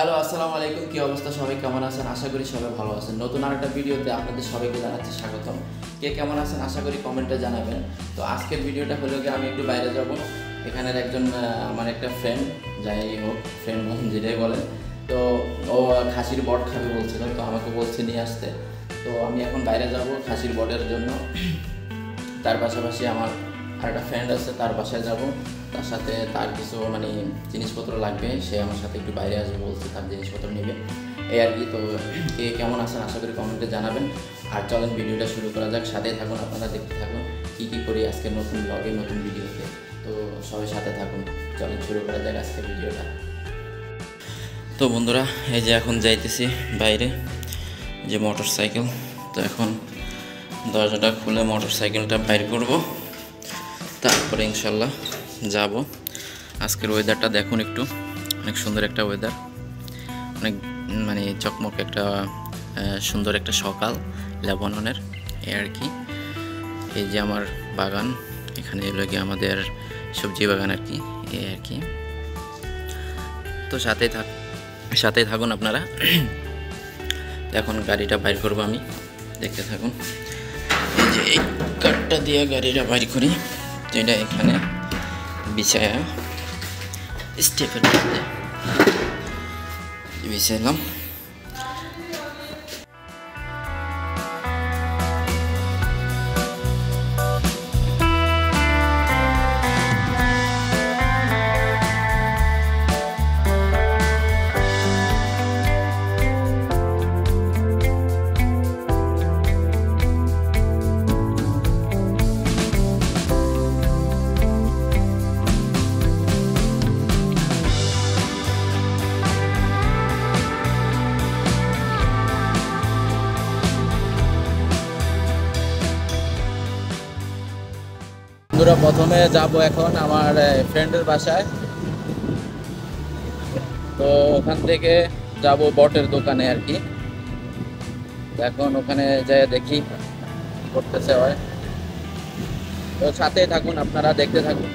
Hello, আসসালামু আলাইকুম। কি অবস্থা, সবাই কেমন আছেন? আশা করি সবাই ভালো আছেন। নতুন আরেকটা ভিডিওতে আপনাদের সবাইকে জানাচ্ছি স্বাগতম। কে কেমন আছেন আশা করি কমেন্টে জানাবেন। তো আজকের ভিডিওটা হলো কি, আমি একটু বাইরে যাব। এখানের একজন আমার একটা ফ্রেন্ড, যাই হোক ফ্রেন্ড যেটাই বলেন, তো ও খাসির বট খাবে বলছিল, তো আমাকে বলছে নিয়ে আসতে। তো আমি এখন বাইরে যাব খাসির বটের জন্য। তার পাশাপাশি আমার আরেকটা ফ্রেন্ড আছে, তার বাসায় যাব। তার সাথে তার কিছু জিনিসপত্র লাগবে, সে আমার সাথে একটু বাইরে আসবে বলছে, তার জিনিসপত্র নেবে, এই আর কি। তো কে কেমন আছেন আশা করি কমেন্টে জানাবেন। আর চলেন ভিডিওটা শুরু করা যাক, সাথে থাকুন, আপনারা দেখতে থাকুন কী কী করি আজকের নতুন ব্লগে, নতুন ভিডিওতে। তো সবাই সাথে থাকুন, চলেন শুরু করা যাক আজকের ভিডিওটা। তো বন্ধুরা, এই যে এখন যাইতেছি বাইরে, যে মোটর সাইকেল। তো এখন দরজাটা খুলে মোটর সাইকেলটা বাইর করব, তারপরে ইনশাল্লাহ যাব। আজকের ওয়েদারটা দেখুন একটু, অনেক সুন্দর একটা ওয়েদার, অনেক চকমক একটা সুন্দর একটা সকাল লেবাননের, এই আর কি। এই যে আমার বাগান, এখানে এলো গিয়ে আমাদের সবজি বাগান আর কি, এই আর কি। তো সাথেই থাকুন আপনারা। এখন গাড়িটা বাইর করবো আমি, দেখতে থাকুন। এই যে এই কাঠটা দিয়ে গাড়িটা বাইর করি, তো এটা এখানে বিছায়া স্টেপের মধ্যে বিছাইলাম। প্রথমে যাব এখন আমার ফ্রেন্ডের বাসায়। তো ওখান থেকে যাব বটের দোকানে আর কি। এখন ওখানে যাই দেখি করতেছে হয়। তো সাথেই থাকুন, আপনারা দেখতে থাকুন।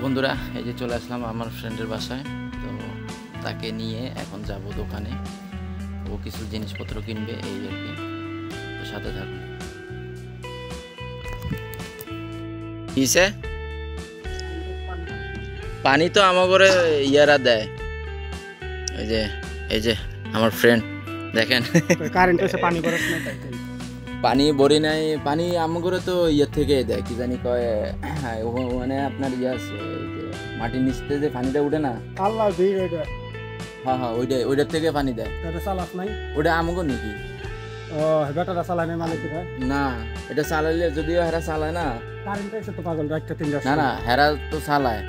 বন্ধুরা, এই যে চলে আসলাম আমার ফ্রেন্ডের বাসায়। তো তাকে নিয়ে এখন যাব দোকানে, ও কিছু জিনিসপত্র কিনবে, এই আর কি। তো সাথে থাকুন। কিসে পানি তো আমার ঘরে ইয়ারা দেয়, এই যে আমার ফ্রেন্ড দেখেন, পানি বড়ি নাই, পানি আমার ঘরে তো ইয়ে থেকে দেয়, কি জানি কয়, মানে আপনার ইয়ে আছে, মাটির নিচতে যে পানিটা উঠে না, হ্যাঁ হ্যাঁ, ওইটার থেকে পানি দেয়। ওটা আমাকে নাকি না, এটা চালাইলে যদিও হেরা চালায় না, না না, হেরা তো চালায়,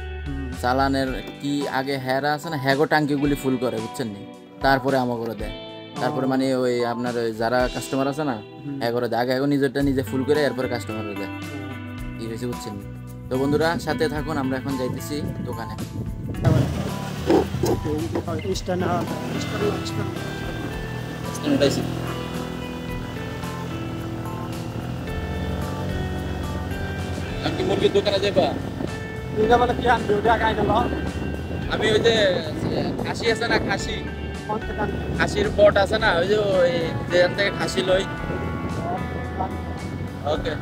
চালানের কি আগে হেরা আছে না, হ্যাগো টাঙ্কিগুলি ফুল করে, বুঝছেন নি, তারপরে আমাকে দেয়। তারপরে মানে ওই আপনার ওই যারা কাস্টমার আছে না, হ্যাগো দেয় আগে, নিজেরটা নিজে ফুল করে এরপরে কাস্টমারে দেয়, কি হয়েছে বুঝছেন নি। তো বন্ধুরা সাথে থাকুন, আমরা এখন যাইতেছি দোকানে। মুরগির দোকানে যাবা? আমি ওই যে খাসি আছে না, খাসির বট আছে না, ওই যে ওই যেখান থেকে খাসি লই। ওকে,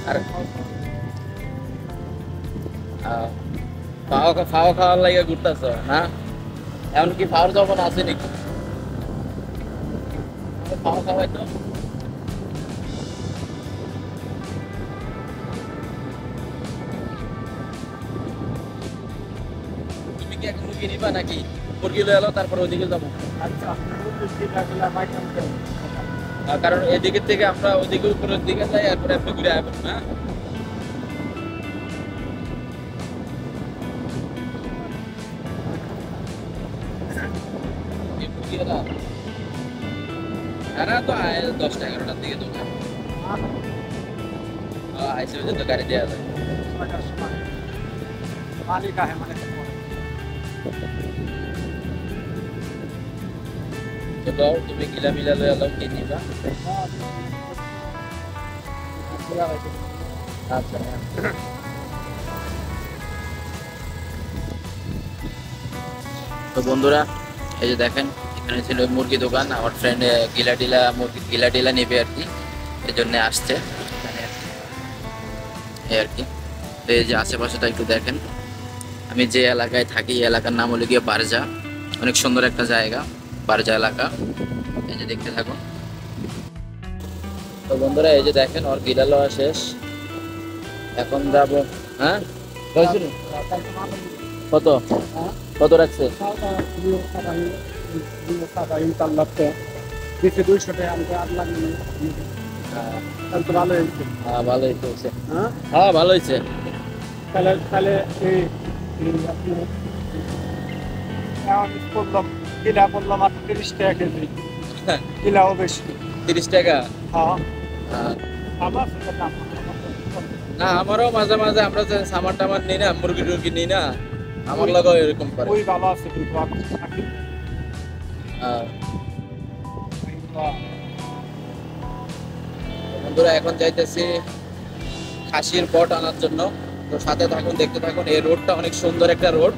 আর ফাওয়া খাওয়ার লাগে ঘুরতেছ না? এমনকি ফাওয়ার যখন আছে নাকি? খাওয়া দাওয়া তো তুমি কি এখন মুরগি নিবা নাকি মুরগি লয়ে এলো তারপর ওইদিকে যাবো আচ্ছা কারণ এদিকের থেকে আমরা ওইদিকে উপরের দিকে যাই এরপরে আপনি ঘুরে আসবেন না এরা তো 10-11টার দিকে দোকান আইসে তো গাড়ি দেওয়া যায় মালিক আহে মানে তো দাও তুমি গিলা মিলা লয়ে এলো কি নিবা আচ্ছা তো বন্ধুরা এই যে দেখেন এখানে ছিল মুরগি দোকান আমার ফ্রেন্ড গিলা টিলা নেবে আর কি এই জন্য আসছে এই আর কি তো এই যে আশেপাশেটা একটু দেখেন আমি যে এলাকায় থাকি এই এলাকার নাম হলো গিয়ে বারজা অনেক সুন্দর একটা জায়গা বারজা এলাকা এই যে দেখতে থাকুন তো বন্ধুরা এই যে দেখেন ওর গিলা লওয়া শেষ এখন যাবো হ্যাঁ কত কত রাখছে ভালো হয়েছে হ্যাঁ ভালো হয়েছে তাহলে কিলা করলাম আর 30 টাকা কেজি কিলাও বেশি 30 টাকা হ্যাঁ না আমারও মাঝে মাঝে আমরা যে সামান টামান নিই না মুরগি টুরগি নিই না আমার লাগা এরকম করে ওই ভালো আছে কিন্তু বন্ধুরা এখন যাইতেছি খাসির বট আনার জন্য তো সাথে থাকুন দেখতে থাকুন এই রোডটা অনেক সুন্দর একটা রোড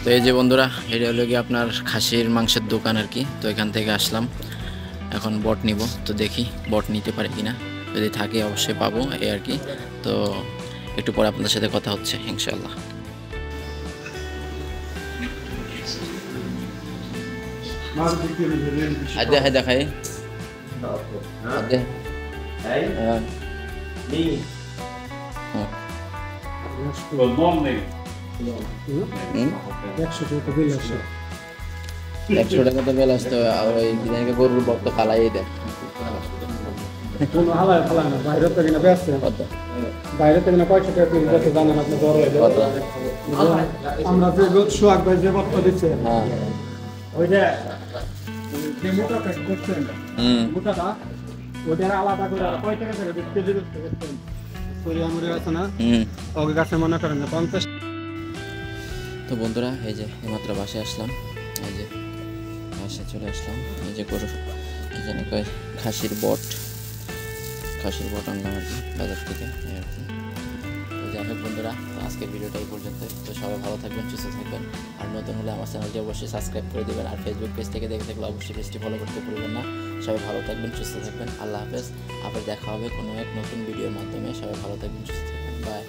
তো এই যে বন্ধুরা এটা হলো কি আপনার খাসির মাংসের দোকান আর কি তো এখান থেকে আসলাম এখন বট নিব তো দেখি বট নিতে পারি কিনা যদি থাকে অবশ্যই পাবো এই আর কি তো একটু পরে আপনাদের সাথে কথা হচ্ছে ইনশাআল্লাহ আদে হায়দা খাই আদে একশো টাকা তো বেল আসতে আর ওই বিরিয়ানিকে গরুর বক্ত ফালাই দেয় বাইরে থেকে না ব্যস্ত বাইরে থেকে না কয়টা টাকা পিস বসে জানেন আপনি বড় হয়ে আমরা যে রোজ সোয়াক ভাই যে বক্ত দিচ্ছে ওই যে মোটা কাজ করছেন মোটাটা ওদের আলাদা করে কয় টাকা থেকে কেজি করছেন ওই আমরে আছে না ওকে কাছে মনে করেন 50। তো বন্ধুরা এই যে এইমাত্র বাসায় আসলাম এই যে বাসায় চলে আসলাম এই যে গরু কি জানি কয় খাসির বট আনলাম আর কি বাজার থেকে আর কি তো যাই হোক বন্ধুরা আজকের ভিডিওটা এই পর্যন্ত তো সবাই ভালো থাকবেন সুস্থ থাকবেন আর নতুন হলে আমার চ্যানেলটি অবশ্যই সাবস্ক্রাইব করে দেবেন আর ফেসবুক পেজ থেকে দেখে থাকলে অবশ্যই পেজটি ফলো করতে ভুলবেন না সবাই ভালো থাকবেন সুস্থ থাকবেন আল্লাহ হাফেজ আবার দেখা হবে কোনো এক নতুন ভিডিওর মাধ্যমে সবাই ভালো থাকবেন সুস্থ থাকবেন বাই।